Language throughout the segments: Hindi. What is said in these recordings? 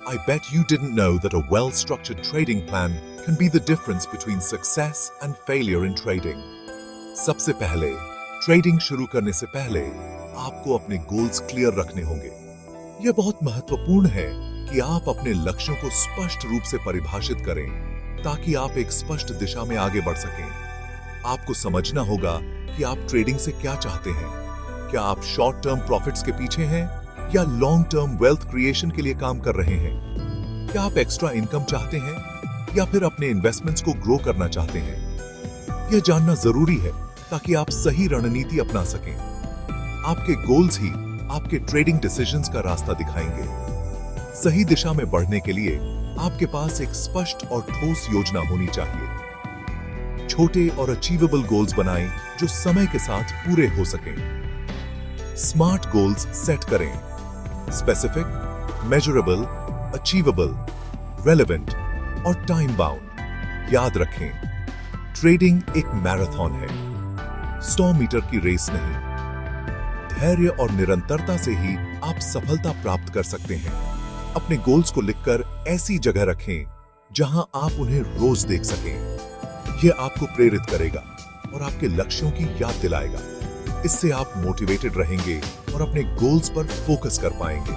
I bet you didn't know that a well-structured trading plan can be the difference between success and failure in trading. सबसे पहले, ट्रेडिंग शुरू करने से पहले आपको अपने गोल्स क्लियर रखने होंगे। यह बहुत महत्वपूर्ण है कि आप अपने लक्ष्यों को स्पष्ट रूप से परिभाषित करें ताकि आप एक स्पष्ट दिशा में आगे बढ़ सकें। आपको समझना होगा कि आप ट्रेडिंग से क्या चाहते हैं। क्या आप शॉर्ट टर्म प्रॉफिट्स के पीछे हैं या लॉन्ग टर्म वेल्थ क्रिएशन के लिए काम कर रहे हैं? क्या आप एक्स्ट्रा इनकम चाहते हैं या फिर अपने इन्वेस्टमेंट्स को ग्रो करना चाहते हैं? यह जानना जरूरी है ताकि आप सही रणनीति अपना सकें। आपके गोल्स ही आपके ट्रेडिंग डिसीजंस का रास्ता दिखाएंगे। सही दिशा में बढ़ने के लिए आपके पास एक स्पष्ट और ठोस योजना होनी चाहिए। छोटे और अचीवेबल गोल्स बनाएं जो समय के साथ पूरे हो सकें। स्मार्ट गोल्स सेट करें। स्पेसिफिक, मेजरेबल, अचीवेबल, रेलेवेंट और टाइम बाउंड। याद रखें, ट्रेडिंग एक मैराथन है, 100 मीटर की रेस नहीं। धैर्य और निरंतरता से ही आप सफलता प्राप्त कर सकते हैं। अपने गोल्स को लिखकर ऐसी जगह रखें जहां आप उन्हें रोज देख सकें। यह आपको प्रेरित करेगा और आपके लक्ष्यों की याद दिलाएगा। इससे आप मोटिवेटेड रहेंगे और अपने गोल्स पर फोकस कर पाएंगे।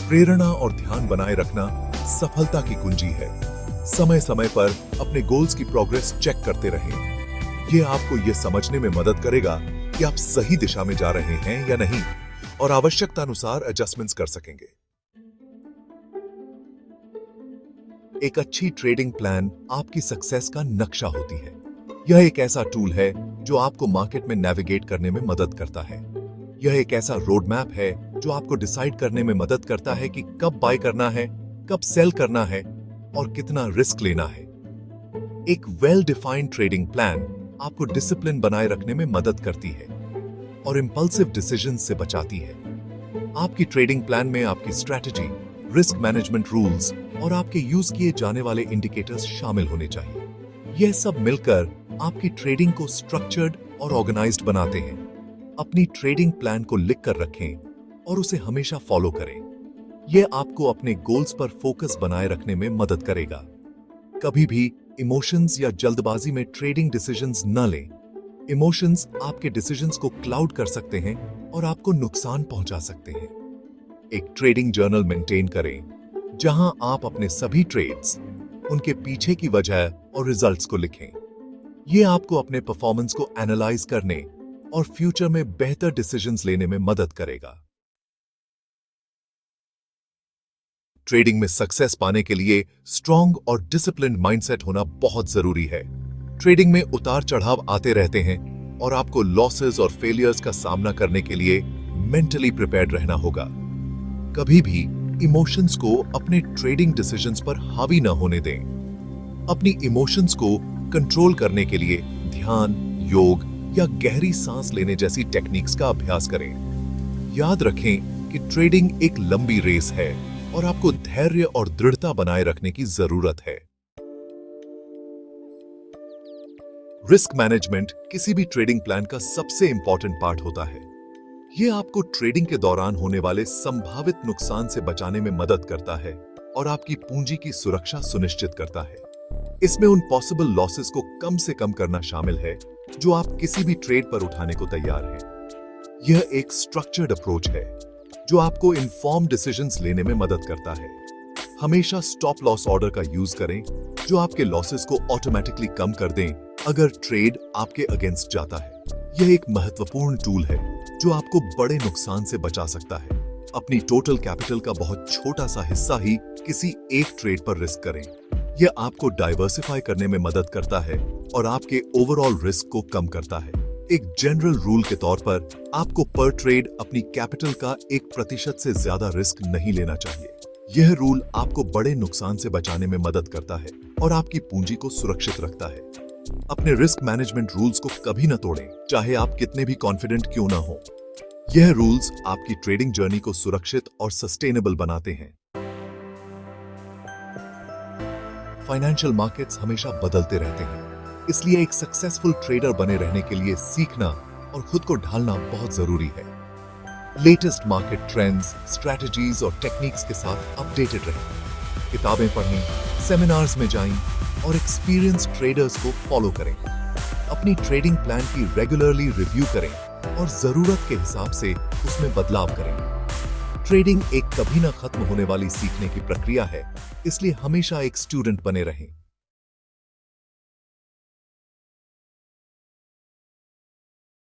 प्रेरणा और ध्यान बनाए रखना सफलता की कुंजी है। समय समय पर अपने गोल्स की प्रोग्रेस चेक करते रहें। यह आपको यह समझने में मदद करेगा कि आप सही दिशा में जा रहे हैं या नहीं और आवश्यकता अनुसार एडजस्टमेंट्स कर सकेंगे। एक अच्छी ट्रेडिंग प्लान आपकी सक्सेस का नक्शा होती है। यह एक ऐसा टूल है जो आपको मार्केट में नेविगेट करने में मदद करता है। यह एक ऐसा रोड मैप है जो आपको डिसाइड करने में मदद करता है कि कब बाय करना है, कब सेल करना है और कितना रिस्क लेना है। एक वेल डिफाइंड ट्रेडिंग प्लान आपको डिसिप्लिन बनाए रखने में मदद करती है और इंपल्सिव डिसीजंस से बचाती है। आपकी ट्रेडिंग प्लान में आपकी स्ट्रैटेजी, रिस्क मैनेजमेंट रूल्स और आपके यूज किए जाने वाले इंडिकेटर्स शामिल होने चाहिए। यह सब मिलकर आपकी ट्रेडिंग को स्ट्रक्चर्ड और ऑर्गेनाइज्ड बनाते हैं। अपनी ट्रेडिंग प्लान को लिख कर रखें और उसे हमेशा फॉलो करें। यह आपको अपने गोल्स पर फोकस बनाए रखने में मदद करेगा। कभी भी इमोशंस या जल्दबाजी में ट्रेडिंग डिसीजंस न लें। इमोशंस आपके डिसीजंस को क्लाउड कर सकते हैं और आपको नुकसान पहुंचा सकते हैं। एक ट्रेडिंग जर्नल मेंटेन करें जहां आप अपने सभी ट्रेड्स, उनके पीछे की वजह और रिजल्ट्स को लिखें। यह आपको अपने परफॉर्मेंस को एनालाइज करने और फ्यूचर में बेहतर डिसीजंस लेने में मदद करेगा। ट्रेडिंग में सक्सेस पाने के लिए स्ट्रॉन्ग और डिसिप्लिन्ड माइंडसेट होना बहुत जरूरी है। ट्रेडिंग में उतार चढ़ाव आते रहते हैं और आपको लॉसेस और फेलियर्स का सामना करने के लिए मेंटली प्रिपेयर्ड रहना होगा। कभी भी इमोशंस को अपने ट्रेडिंग डिसीजंस पर हावी न होने दें। अपनी इमोशंस को कंट्रोल करने के लिए ध्यान, योग या गहरी सांस लेने जैसी टेक्निक्स का अभ्यास करें। याद रखें कि ट्रेडिंग एक लंबी रेस है और आपको धैर्य और दृढ़ता बनाए रखने की जरूरत है। रिस्क मैनेजमेंट किसी भी ट्रेडिंग प्लान का सबसे इंपॉर्टेंट पार्ट होता है। यह आपको ट्रेडिंग के दौरान होने वाले संभावित नुकसान से बचाने में मदद करता है और आपकी पूंजी की सुरक्षा सुनिश्चित करता है। इसमें उन पॉसिबल लॉसेस को कम से कम करना शामिल है जो आप किसी भी ट्रेड पर उठाने को तैयार हैं। यह एक स्ट्रक्चर्ड अप्रोच है जो आपको इन्फॉर्म्ड डिसीजंस लेने में मदद करता है। हमेशा स्टॉप लॉस ऑर्डर का यूज करें जो आपके लॉसेस को ऑटोमेटिकली कम कर दें अगर ट्रेड आपके अगेंस्ट जाता है। यह एक महत्वपूर्ण टूल है जो आपको बड़े नुकसान से बचा सकता है। अपनी टोटल कैपिटल का बहुत छोटा सा हिस्सा ही किसी एक ट्रेड पर रिस्क करें। यह आपको डाइवर्सिफाई करने में मदद करता है और आपके ओवरऑल रिस्क को कम करता है। एक जनरल रूल के तौर पर आपको पर ट्रेड अपनी कैपिटल का 1% से ज्यादा रिस्क नहीं लेना चाहिए। यह रूल आपको बड़े नुकसान से बचाने में मदद करता है और आपकी पूंजी को सुरक्षित रखता है। अपने रिस्क मैनेजमेंट रूल्स को कभी न तोड़ें, चाहे आप कितने भी कॉन्फिडेंट क्यों ना हो। यह रूल्स आपकी ट्रेडिंग जर्नी को सुरक्षित और सस्टेनेबल बनाते हैं। फाइनेंशियल मार्केट्स हमेशा बदलते रहते हैं, इसलिए एक सक्सेसफुल ट्रेडर बने रहने के लिए सीखना और खुद को ढालना बहुत जरूरी है। लेटेस्ट मार्केट ट्रेंड्स, स्ट्रैटेजीज और टेक्निक्स के साथ अपडेटेड रहें। किताबें पढ़ें, सेमिनार्स में जाएं और एक्सपीरियंस ट्रेडर्स को फॉलो करें। अपनी ट्रेडिंग प्लान की रेगुलरली रिव्यू करें और जरूरत के हिसाब से उसमें बदलाव करें। ट्रेडिंग एक कभी ना खत्म होने वाली सीखने की प्रक्रिया है, इसलिए हमेशा एक स्टूडेंट बने रहें।